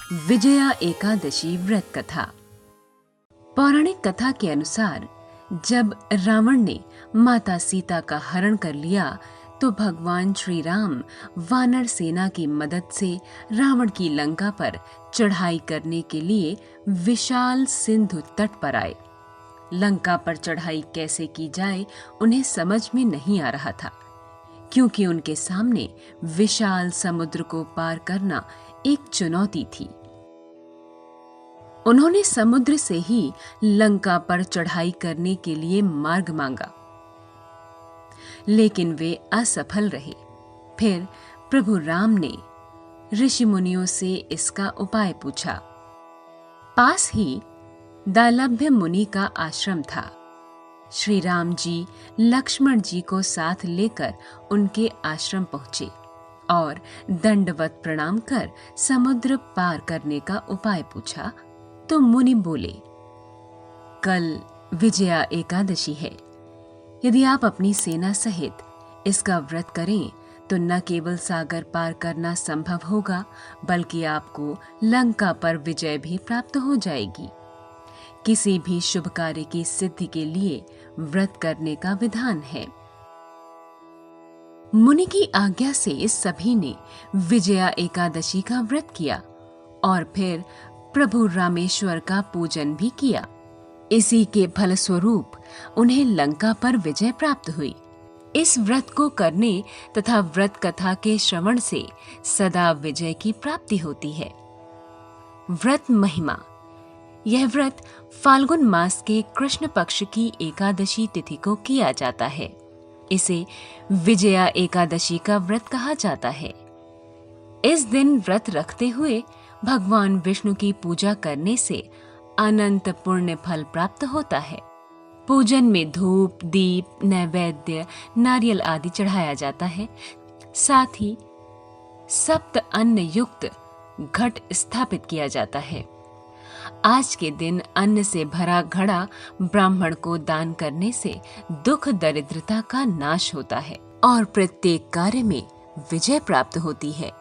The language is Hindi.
विजया एकादशी व्रत कथा। पौराणिक कथा के अनुसार जब रावण ने माता सीता का हरण कर लिया तो भगवान श्री राम वानर सेना की मदद से रावण की लंका पर चढ़ाई करने के लिए विशाल सिंधु तट पर आए। लंका पर चढ़ाई कैसे की जाए उन्हें समझ में नहीं आ रहा था, क्योंकि उनके सामने विशाल समुद्र को पार करना एक चुनौती थी। उन्होंने समुद्र से ही लंका पर चढ़ाई करने के लिए मार्ग मांगा, लेकिन वे असफल रहे। फिर प्रभु राम ने ऋषि मुनियों से इसका उपाय पूछा। पास ही दालभ्य मुनि का आश्रम था। श्री राम जी लक्ष्मण जी को साथ लेकर उनके आश्रम पहुंचे और दंडवत प्रणाम कर समुद्र पार करने का उपाय पूछा तो मुनि बोले, कल विजया एकादशी है। यदि आप अपनी सेना सहित इसका व्रत करें तो न केवल सागर पार करना संभव होगा, बल्कि आपको लंका पर विजय भी प्राप्त हो जाएगी। किसी भी शुभ कार्य की सिद्धि के लिए व्रत करने का विधान है। मुनि की आज्ञा से सभी ने विजया एकादशी का व्रत किया और फिर प्रभु रामेश्वर का पूजन भी किया। इसी के फलस्वरूप उन्हें लंका पर विजय प्राप्त हुई। इस व्रत को करने तथा व्रत कथा के श्रवण से सदा विजय की प्राप्ति होती है। व्रत महिमा। यह व्रत फाल्गुन मास के कृष्ण पक्ष की एकादशी तिथि को किया जाता है। इसे विजया एकादशी का व्रत कहा जाता है। इस दिन व्रत रखते हुए भगवान विष्णु की पूजा करने से अनंत पुण्य फल प्राप्त होता है। पूजन में धूप, दीप, नैवेद्य, नारियल आदि चढ़ाया जाता है। साथ ही सप्त अन्न युक्त घट स्थापित किया जाता है। आज के दिन अन्न से भरा घड़ा ब्राह्मण को दान करने से दुख दरिद्रता का नाश होता है और प्रत्येक कार्य में विजय प्राप्त होती है।